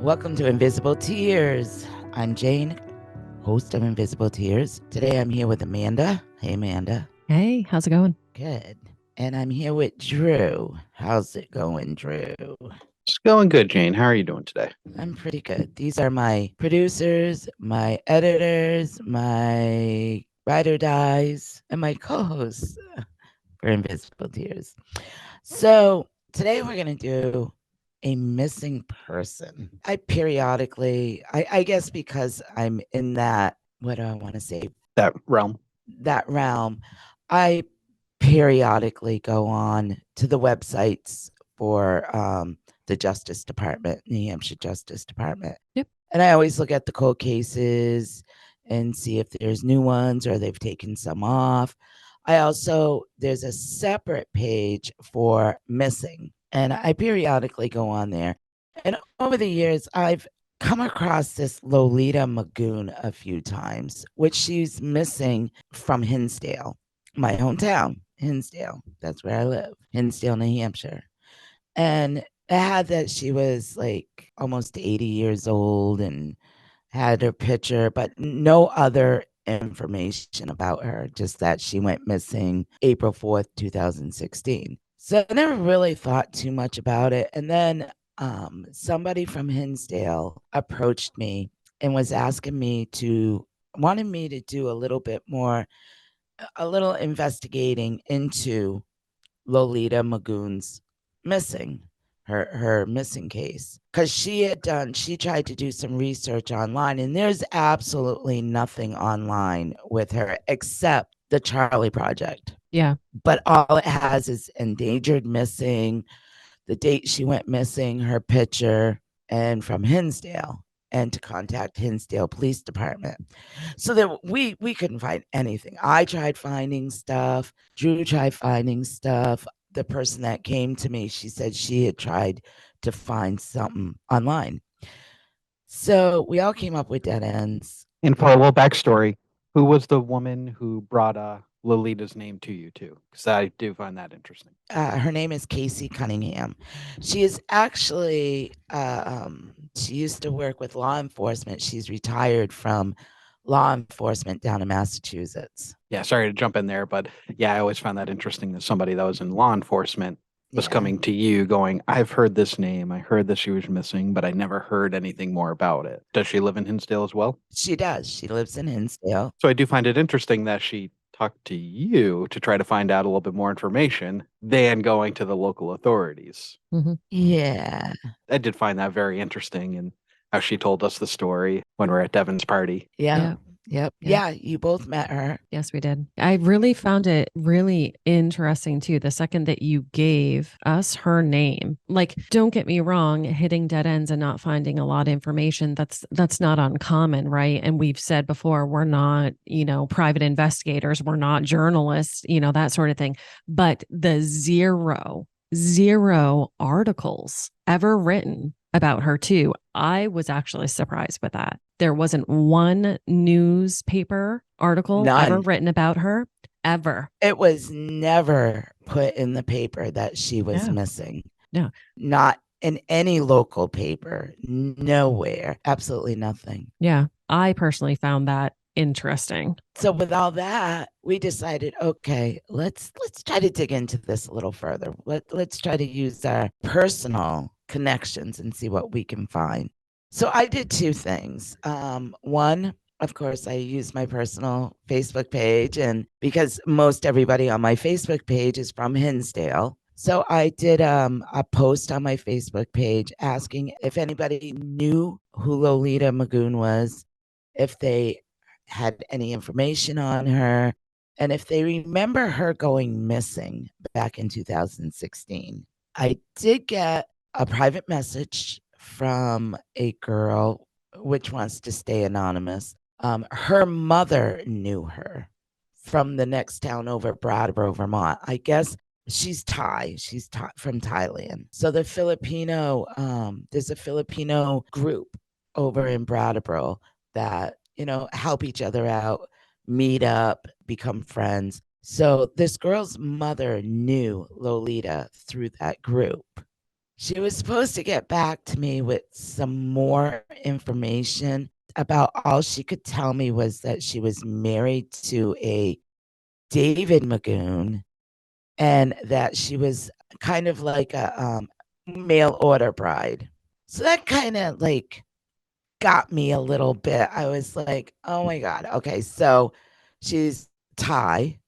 Welcome to Invisible Tears. I'm Jane, host of Invisible Tears. Today I'm here with Amanda. Hey, Amanda. Hey, how's it going? Good. And I'm here with Drew. How's it going, Drew? It's going good, Jane. How are you doing today? I'm pretty good. These are my producers, my editors, my ride or dies, and my co-hosts for Invisible Tears. So today we're going to do a missing person. I periodically, I guess because I'm in that, what do I want to say? That realm. That realm, I periodically go on to the websites for the Justice Department, New Hampshire Justice Department. Yep. And I always look at the cold cases and see if there's new ones or they've taken some off. There's a separate page for missing, and I periodically go on there. And over the years, I've come across this Lolita Magoon a few times, which she's missing from Hinsdale, my hometown, Hinsdale. That's where I live, Hinsdale, New Hampshire. And it had that she was like almost 80 years old and had her picture, but no other information about her, just that she went missing April 4th, 2016. So I never really thought too much about it. And then somebody from Hinsdale approached me and was wanted me to do a little investigating into Lolita Magoon's her missing case, because she tried to do some research online, and there's absolutely nothing online with her except the Charlie Project. Yeah. But all it has is endangered missing, the date she went missing, her picture, and from Hinsdale, and to contact Hinsdale Police Department. So that we couldn't find anything. I tried finding stuff. Drew tried finding stuff. The person that came to me, she said she had tried to find something online. So we all came up with dead ends. And for a little backstory, who was the woman who brought Lolita's name to you too? Because I do find that interesting. Her name is Casey Cunningham. She is actually, she used to work with law enforcement. She's retired from law enforcement down in Massachusetts. Yeah, sorry to jump in there, but yeah, I always found that interesting that somebody that was in law enforcement was coming to you going, I've heard this name. I heard that she was missing, but I never heard anything more about it. Does she live in Hinsdale as well? She does. She lives in Hinsdale. So I do find it interesting that she talked to you to try to find out a little bit more information than going to the local authorities. Mm-hmm. Yeah. I did find that very interesting, and how she told us the story when we were at Devin's party. Yeah. Yep. Yeah, you both met her. Yes, we did. I really found it really interesting too. The second that you gave us her name, like, don't get me wrong, hitting dead ends and not finding a lot of information, that's not uncommon, right? And we've said before, we're not, private investigators, we're not journalists, that sort of thing. But the zero articles ever written about her too. I was actually surprised with that. There wasn't one newspaper article ever written about her, ever. It was never put in the paper that she was missing. No. Not in any local paper. Nowhere. Absolutely nothing. Yeah. I personally found that interesting. So with all that, we decided, okay, let's try to dig into this a little further. Let's try to use our personal connections and see what we can find. So I did two things. One, of course, I used my personal Facebook page, and because most everybody on my Facebook page is from Hinsdale, so I did a post on my Facebook page asking if anybody knew who Lolita Magoon was, if they had any information on her, and if they remember her going missing back in 2016. I did get a private message from a girl which wants to stay anonymous. Her mother knew her from the next town over, Brattleboro, Vermont. I guess she's Thai. She's from Thailand. So the Filipino, there's a Filipino group over in Brattleboro that, help each other out, meet up, become friends. So this girl's mother knew Lolita through that group. She was supposed to get back to me with some more information. About all she could tell me was that she was married to a David Magoon and that she was kind of like a mail order bride. So that kind of like got me a little bit. I was like, oh my God. Okay. So she's Thai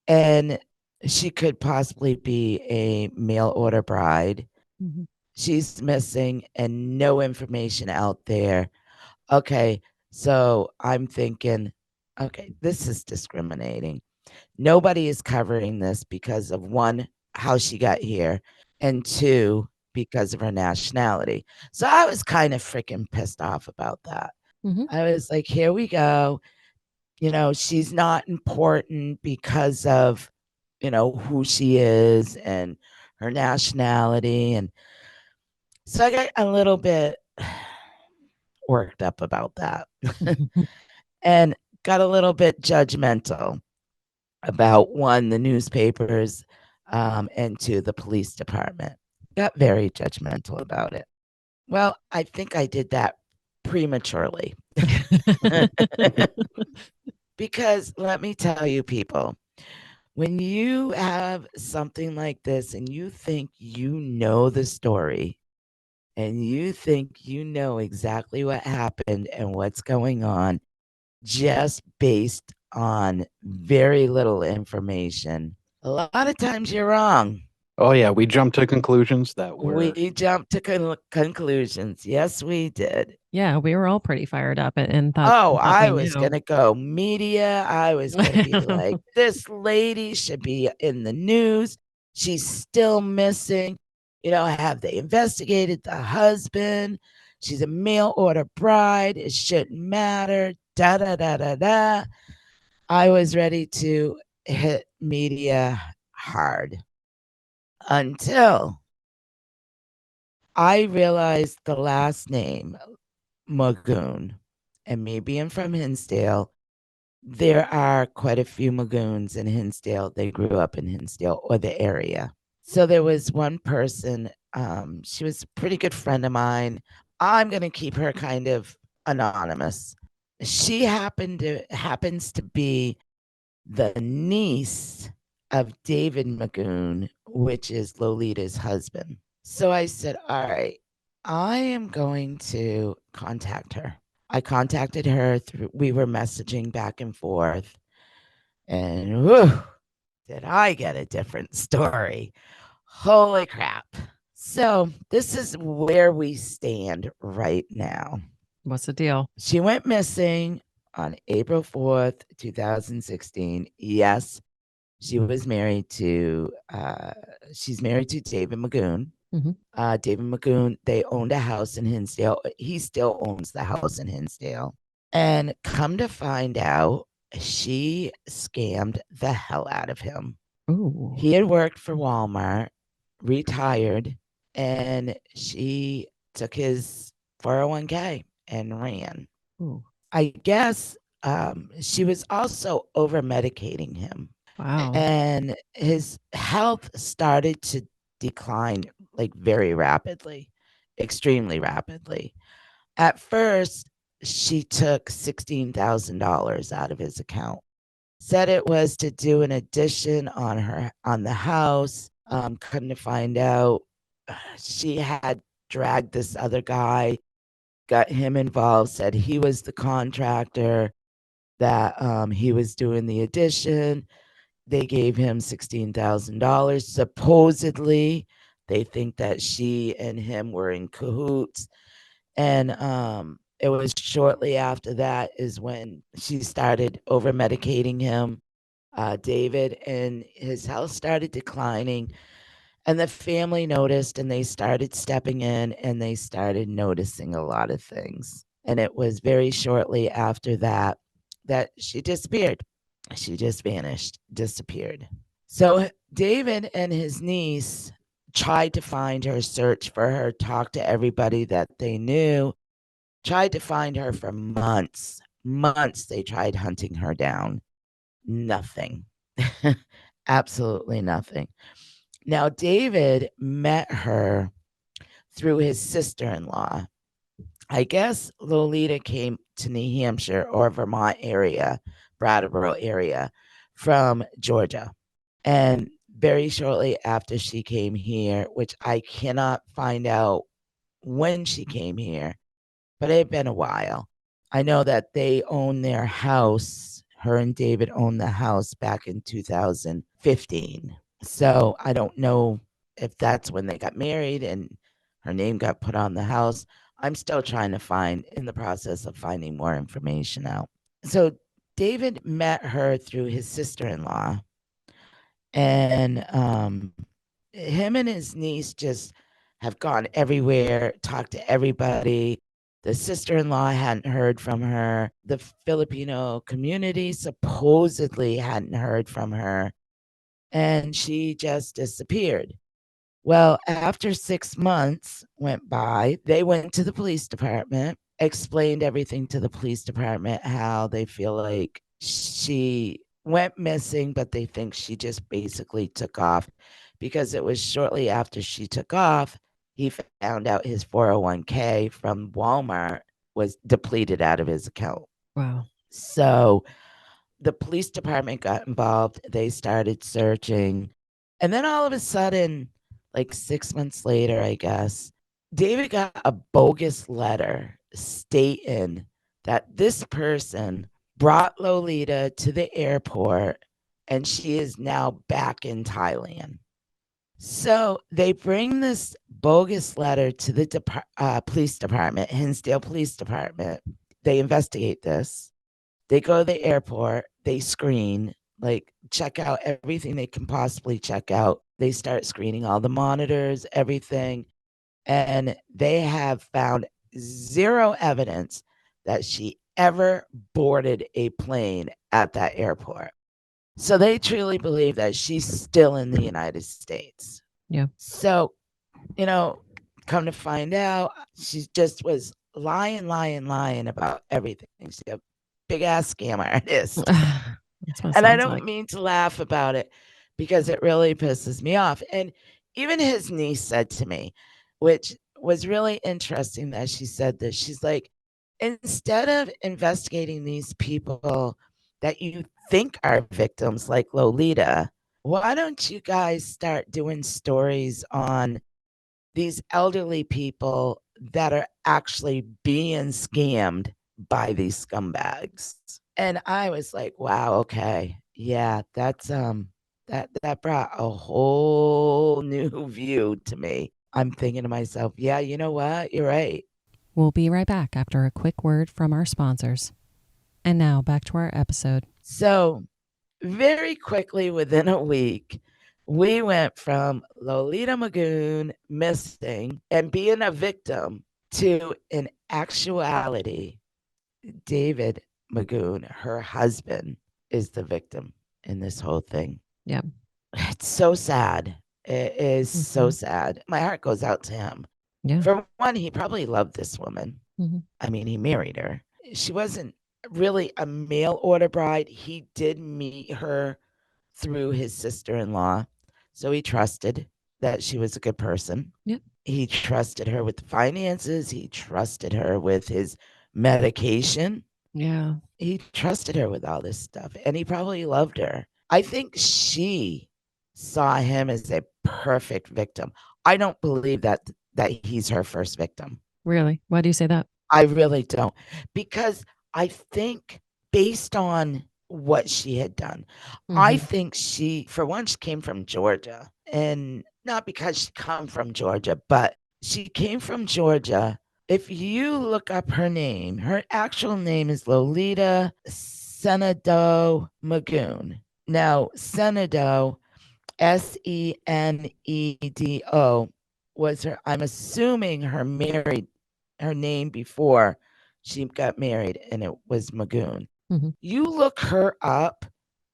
and she could possibly be a mail order bride. Mhm. She's missing and no information out there. Okay. So I'm thinking, okay, this is discriminating. Nobody is covering this because of one, how she got here, and two, because of her nationality. So I was kind of freaking pissed off about that. Mhm. I was like, here we go. She's not important because of, who she is and her nationality. And so I got a little bit worked up about that and got a little bit judgmental about one, the newspapers, and two, the police department. Got very judgmental about it. Well, I think I did that prematurely. Because let me tell you, people, when you have something like this and you think you know the story and you think you know exactly what happened and what's going on just based on very little information, a lot of times you're wrong. Oh yeah, we jumped to conclusions that were We jumped to conclusions. Yes, we did. Yeah, we were all pretty fired up and thought Oh, thought I we was knew. going to go media. I was going to be like, this lady should be in the news. She's still missing. Have they investigated the husband? She's a mail order bride. It shouldn't matter. Da da da da da. I was ready to hit media hard until I realized the last name, Magoon. And me being from Hinsdale, there are quite a few Magoons in Hinsdale. They grew up in Hinsdale or the area. So there was one person, she was a pretty good friend of mine. I'm going to keep her kind of anonymous. She happens to be the niece of David Magoon, which is Lolita's husband. So I said, all right, I am going to contact her. I contacted her through, we were messaging back and forth. And whew, did I get a different story? Holy crap. So this is where we stand right now. What's the deal? She went missing on April 4th, 2016. Yes, she's married to David Magoon. Mhm. David Magoon, they owned a house in Hinsdale. He still owns the house in Hinsdale. And come to find out, she scammed the hell out of him. Ooh. He had worked for Walmart, retired, and she took his 401k and ran. Ooh. I guess she was also over medicating him. Wow. And his health started to decline like very rapidly, extremely rapidly. At first, she took $16,000 out of his account. Said it was to do an addition on the house. Couldn't find out she had dragged this other guy, got him involved, said he was the contractor, that he was doing the addition. They gave him $16,000. Supposedly, they think that she and him were in cahoots. And it was shortly after that is when she started over medicating him, David, and his health started declining. And the family noticed and they started stepping in and they started noticing a lot of things. And it was very shortly after that that she disappeared. She just vanished, disappeared. So David and his niece tried to find her, search for her, talk to everybody that they knew, tried to find her for months. Months they tried hunting her down. Nothing. Absolutely nothing. Now, David met her through his sister-in-law. I guess Lolita came to New Hampshire or Vermont area, Brattleboro area, from Georgia. And very shortly after she came here, which I cannot find out when she came here, but it had been a while. I know that they own their house. Her and David owned the house back in 2015. So I don't know if that's when they got married and her name got put on the house. I'm still trying to find, in the process of finding more information out. So David met her through his sister-in-law, and him and his niece just have gone everywhere, talked to everybody. The sister-in-law hadn't heard from her. The Filipino community supposedly hadn't heard from her, and she just disappeared. Well, after 6 months went by, they went to the police department, explained everything to the police department, how they feel like she went missing, but they think she just basically took off, because it was shortly after she took off, he found out his 401k from Walmart was depleted out of his account. Wow. So the police department got involved. They started searching. And then all of a sudden, like 6 months later, I guess, David got a bogus letter stating that this person brought Lolita to the airport and she is now back in Thailand. So they bring this bogus letter to the police department, Hinsdale Police Department. They investigate this. They go to the airport, they screen, like check out everything they can possibly check out. They start screening all the monitors, everything, and they have found zero evidence that she ever boarded a plane at that airport. So they truly believe that she's still in the United States. Yeah. So, come to find out, she just was lying about everything. She's a big ass scam artist. That's what it And I sounds don't like. mean to laugh about it, because it really pisses me off. And even his niece said to me, which was really interesting that she said this, she's like, instead of investigating these people that you think are victims like Lolita, why don't you guys start doing stories on these elderly people that are actually being scammed by these scumbags? And I was like, wow, okay. Yeah, that's that brought a whole new view to me. I'm thinking to myself, yeah, you know what? You're right. We'll be right back after a quick word from our sponsors. And now back to our episode. So, very quickly within a week, we went from Lolita Magoon missing and being a victim to, in actuality, David Magoon, her husband, is the victim in this whole thing. Yeah. It's so sad. It is so sad. My heart goes out to him. Yeah. For one, he probably loved this woman. Mhm. I mean, he married her. She wasn't really a mail order bride. He did meet her through his sister-in-law. So he trusted that she was a good person. Yep. He trusted her with the finances. He trusted her with his medication. Yeah. He trusted her with all this stuff, and he probably loved her. I think she saw him as a perfect victim. I don't believe that he's her first victim. Really? Why do you say that? I really don't, because I think, based on what she had done, I think she, for one, she came from Georgia, and not because she come from Georgia, but she came from Georgia. If you look up her name, her actual name is Lolita Magoon. Now, Senedo, Senedo, was her, I'm assuming, her name before she got married, and it was Magoon. You look her up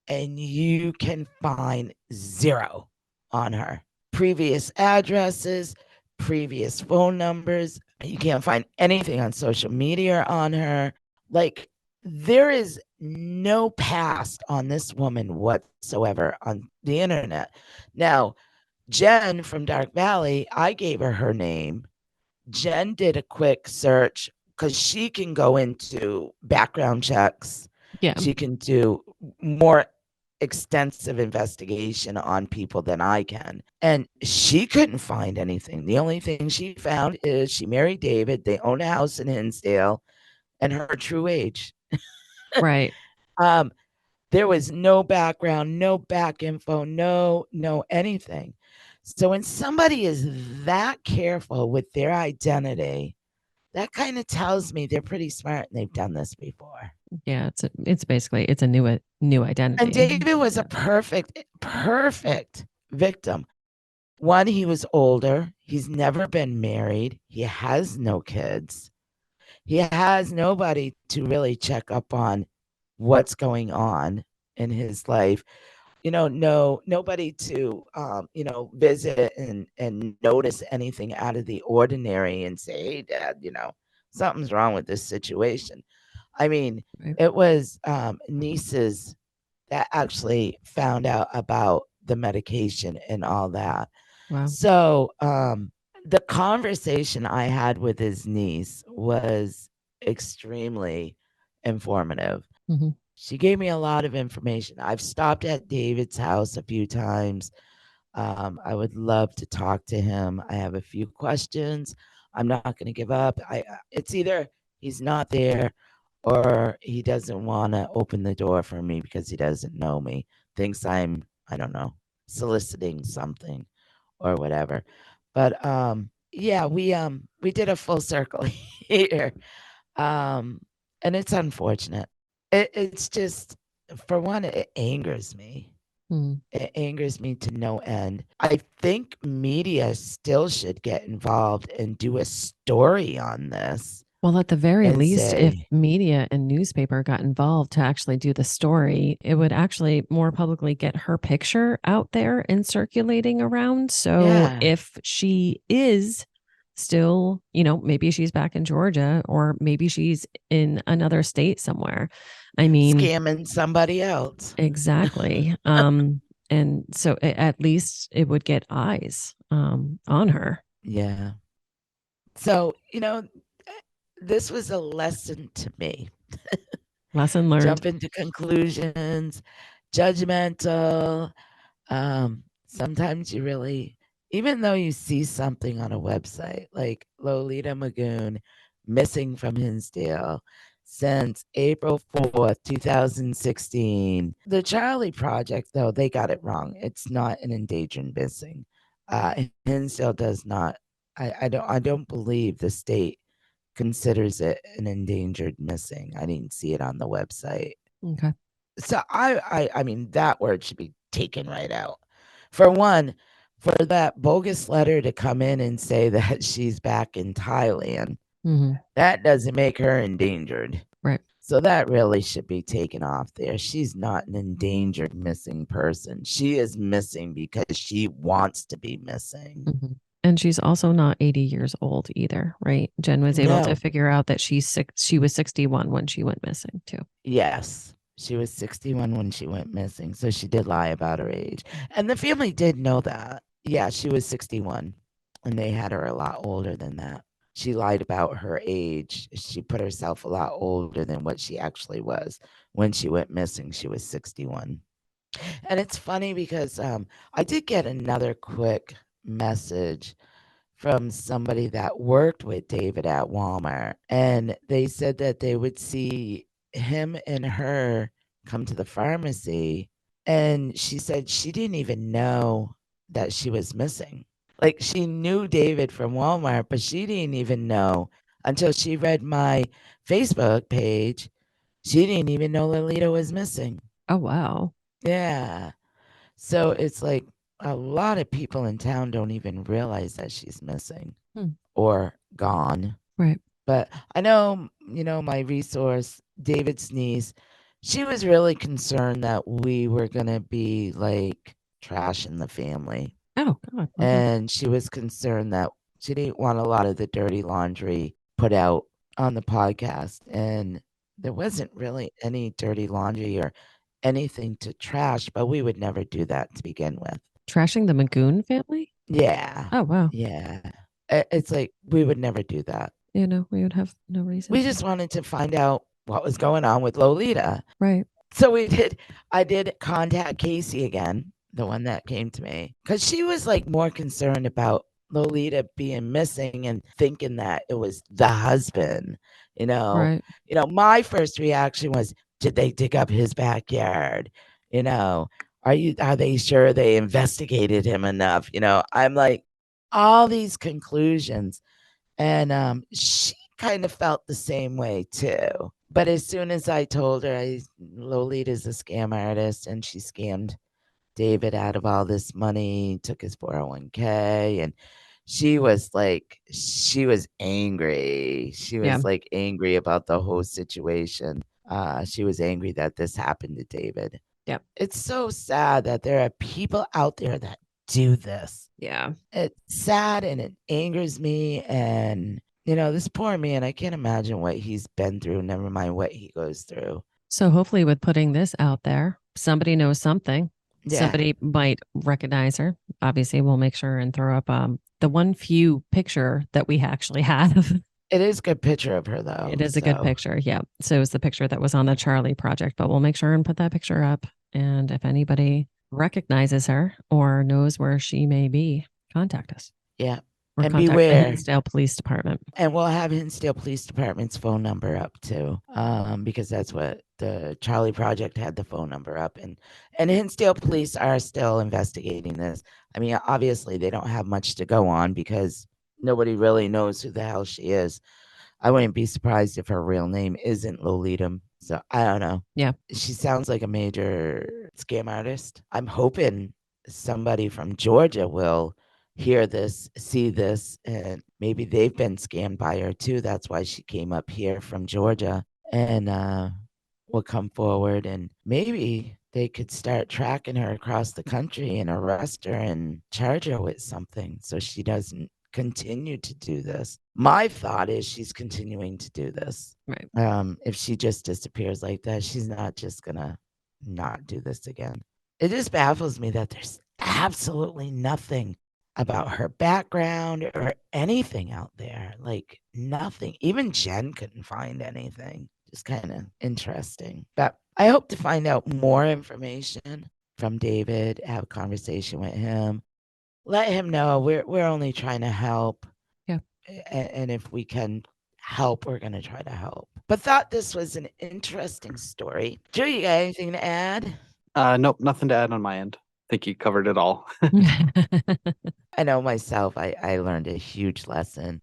and you can find zero on her. Previous addresses, previous phone numbers. You can't find anything on social media on her. Like, there is no past on this woman whatsoever on the internet. Now, Jen from Dark Valley, I gave her name Jen did a quick search because she can go into background checks. Yeah. She can do more extensive investigation on people than I can. And she couldn't find anything. The only thing she found is she married David. They own a house in Hinsdale and her true age. Right. Um, there was no background, no back info, no anything. So when somebody is that careful with their identity, that kind of tells me they're pretty smart and they've done this before. Yeah, it's basically it's a new identity. And David was a perfect victim. One, he was older. He's never been married. He has no kids. He has nobody to really check up on what's going on in his life. Nobody to visit and notice anything out of the ordinary and say, hey, Dad, something's wrong with this situation. I mean, Right. it was nieces that actually found out about the medication and all that. Wow. So the conversation I had with his niece was extremely informative. Mhm. She gave me a lot of information. I've stopped at David's house a few times. I would love to talk to him. I have a few questions. I'm not going to give up. It's either he's not there or he doesn't want to open the door for me because he doesn't know me. Thinks I don't know, soliciting something or whatever. But yeah, we did a full circle here. And it's unfortunate. It's just, for one, it angers me. Mhm. It angers me to no end. I think media still should get involved and do a story on this Well, at the very and least, if say, media and newspaper got involved to actually do the story, it would actually more publicly get her picture out there and circulating around. So yeah, if she is still, maybe she's back in Georgia or maybe she's in another state somewhere. I mean, scamming somebody else. exactly. And so at least it would get eyes on her. Yeah. So, this was a lesson to me. Lesson learned. Jump into conclusions, judgmental. Sometimes you really, even though you see something on a website like Lolita Magoon missing from Hinsdale since April 4th, 2016. The Charlie Project, though, they got it wrong. It's not an endangered missing. Hinsdale does not. I don't believe the state considers it an endangered missing. I didn't see it on the website. Okay. So I mean that word should be taken right out. For one, for that bogus letter to come in and say that she's back in Thailand, that doesn't make her endangered. Right. So that really should be taken off there. She's not an endangered missing person. She is missing because she wants to be missing. And she's also not 80 years old either, right? Jen was able to No. figure out that she was 61 when she went missing too. Yes. She was 61 when she went missing. So she did lie about her age. And the family did know that. Yeah, she was 61. And they had her a lot older than that. She lied about her age. She put herself a lot older than what she actually was. When she went missing, she was 61. And it's funny because I did get another quick message from somebody that worked with David at Walmart. And they said that they would see him and her come to the pharmacy. And she said she didn't even know that she was missing. Like, she knew David from Walmart, but she didn't even know until she read my Facebook page. She didn't even know Lolita was missing. Oh, wow. Yeah. So it's like a lot of people in town don't even realize that she's missing or gone. Right. But I know, my resource, David's niece, she was really concerned that we were going to be like trashing the family. Oh, God. And she was concerned that she didn't want a lot of the dirty laundry put out on the podcast. And there wasn't really any dirty laundry or anything to trash, but we would never do that to begin with. Trashing the Magoon family? Yeah. Oh, wow. Yeah. It's like we would never do that. You know, we would have no reason. We just wanted to find out what was going on with Lolita. Right. So I did contact Casey again, the one that came to me, because she was like more concerned about Lolita being missing and thinking that it was the husband. Right. My first reaction was, did they dig up his backyard? You know, are they sure they investigated him enough? I'm like all these conclusions. And she kind of felt the same way too. But as soon as I told her Lolita's a scam artist and she scammed David out of all this money, took his 401k, and she was angry. She was like angry about the whole situation. She was angry that this happened to David. Yep. It's so sad that there are people out there that do this. Yeah. It's sad and it angers me. And, this poor man, I can't imagine what he's been through, never mind what he goes through. So hopefully with putting this out there, somebody knows something. Yeah. Somebody might recognize her. Obviously, we'll make sure and throw up the one few picture that we actually have. It is a good picture of her, though. It is a good picture. Yeah. So it's the picture that was on the Charlie project, but we'll make sure and put that picture up. And if anybody recognizes her or knows where she may be, contact us. Yeah. Or and contact beware. the Hinsdale Police Department. And we'll have Hinsdale Police Department's phone number up too, because that's what the Charlie Project had the phone number up. And Hinsdale Police are still investigating this. I mean, obviously they don't have much to go on because nobody really knows who the hell she is. I wouldn't be surprised if her real name isn't Lolita. So I don't know. Yeah. She sounds like a major scam artist. I'm hoping somebody from Georgia will hear this, see this, and maybe they've been scammed by her too. That's why she came up here from Georgia and will come forward, and maybe they could start tracking her across the country and arrest her and charge her with something so she doesn't continue to do this. My thought is she's continuing to do this. Right. If she just disappears like that, she's not just gonna not do this again. It just baffles me that there's absolutely nothing about her background or anything out there. Like nothing. Even Jen couldn't find anything. Just kind of interesting. But I hope to find out more information from David, have a conversation with him. Let him know we're only trying to help. Yeah. And if we can help, we're going to try to help. But thought this was an interesting story. Drew, you got anything to add? Nope, nothing to add on my end. I think you covered it all. I know myself, I learned a huge lesson.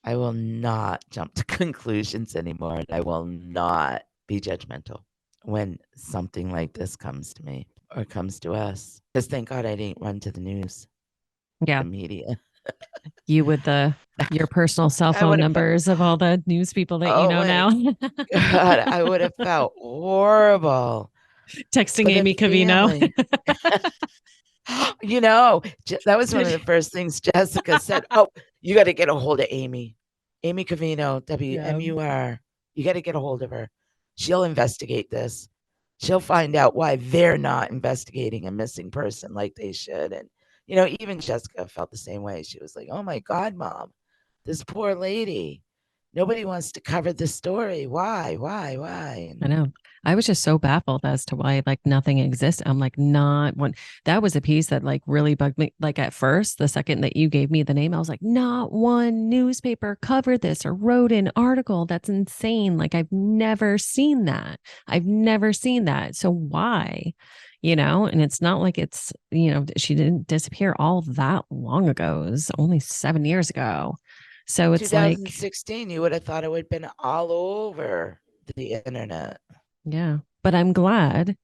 I will not jump to conclusions anymore. And I will not be judgmental when something like this comes to me or comes to us. Just thank God I didn't run to the news. Yeah. The media. You with your personal cell phone numbers of all the news people that you know now. God, I would have felt horrible. Texting Amy Covino. That was one of the first things Jessica said. Oh, you got to get a hold of Amy. Amy Covino, WMUR. You got to get a hold of her. She'll investigate this. She'll find out why they're not investigating a missing person like they should. And, even Jessica felt the same way. She was like, oh my God, Mom, this poor lady. Nobody wants to cover the story. Why? I know. I was just so baffled as to why nothing exists. I'm like, not one. That was a piece that really bugged me. Like at first, the second that you gave me the name, I was like, not one newspaper covered this or wrote an article. That's insane. Like I've never seen that. So why? And it's not like it's, she didn't disappear all that long ago. It was only 7 years ago. So it's 2016, you would have thought it would have been all over the internet. Yeah. But I'm glad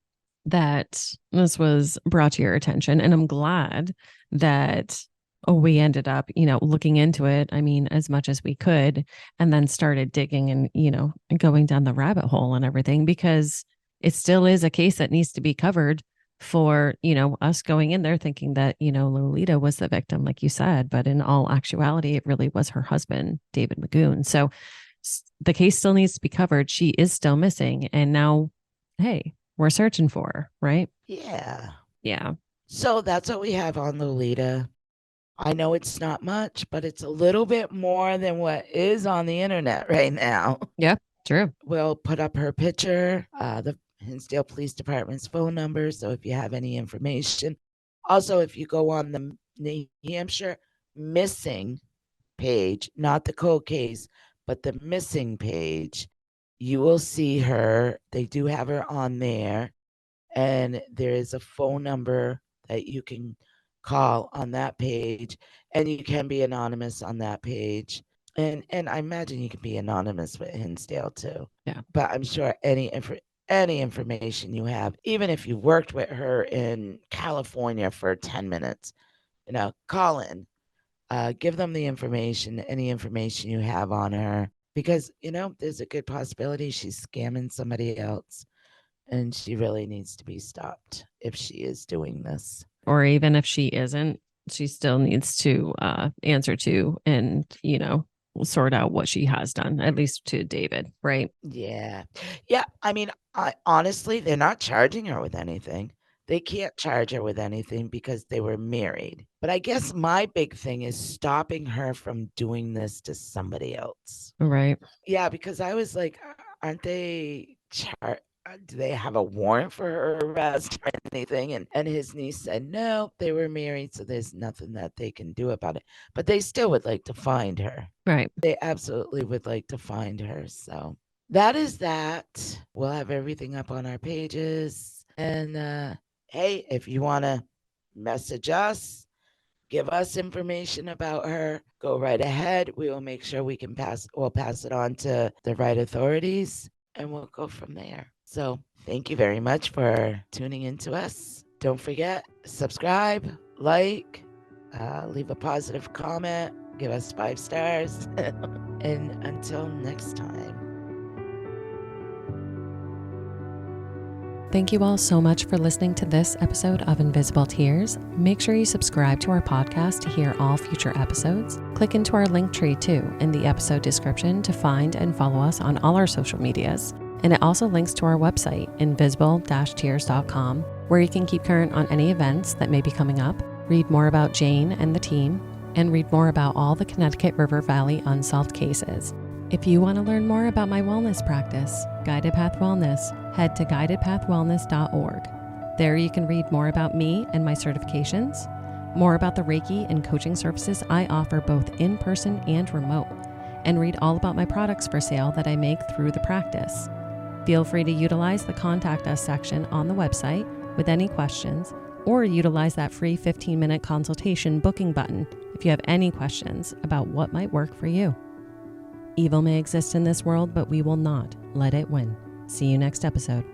that this was brought to your attention. And I'm glad that we ended up, looking into it. I mean, as much as we could, and then started digging and, going down the rabbit hole and everything, because it still is a case that needs to be covered for, us going in there thinking that, Lolita was the victim, like you said, but in all actuality, it really was her husband, David Magoon. So the case still needs to be covered. She is still missing. And now, hey, we're searching for her, right? Yeah. Yeah. So that's what we have on Lolita. I know it's not much, but it's a little bit more than what is on the internet right now. Yeah, true. We'll put up her picture, the Hinsdale Police Department's phone number. So if you have any information, also if you go on the New Hampshire missing page, not the cold case, but the missing page, you will see her. They do have her on there, and there is a phone number that you can call on that page, and you can be anonymous on that page. And I imagine you can be anonymous with Hinsdale too. Yeah. But I'm sure any information you have, even if you worked with her in California for 10 minutes, call in, give them the information, any information you have on her, because, there's a good possibility she's scamming somebody else, and she really needs to be stopped if she is doing this. Or even if she isn't, she still needs to answer to and, sort out what she has done, at least to David, right? Yeah. Yeah. I mean, honestly, they're not charging her with anything. They can't charge her with anything because they were married. But I guess my big thing is stopping her from doing this to somebody else. Right. Yeah, because I was like, aren't they do they have a warrant for her arrest or anything? And his niece said, no, they were married, so there's nothing that they can do about it. But they still would like to find her. Right. They absolutely would like to find her. So that is that. We'll have everything up on our pages. And hey, if you want to message us, give us information about her, go right ahead. We will make sure we'll pass it on to the right authorities, and we'll go from there. So thank you very much for tuning in to us. Don't forget, subscribe, like, leave a positive comment, give us 5 stars. And until next time. Thank you all so much for listening to this episode of Invisible Tears. Make sure you subscribe to our podcast to hear all future episodes. Click into our link tree too in the episode description to find and follow us on all our social medias. And it also links to our website, invisible-tears.com, where you can keep current on any events that may be coming up, read more about Jane and the team, and read more about all the Connecticut River Valley unsolved cases. If you want to learn more about my wellness practice, Guided Path Wellness, head to guidedpathwellness.org. There you can read more about me and my certifications, more about the Reiki and coaching services I offer both in person and remote, and read all about my products for sale that I make through the practice. Feel free to utilize the Contact Us section on the website with any questions, or utilize that free 15-minute consultation booking button if you have any questions about what might work for you. Evil may exist in this world, but we will not let it win. See you next episode.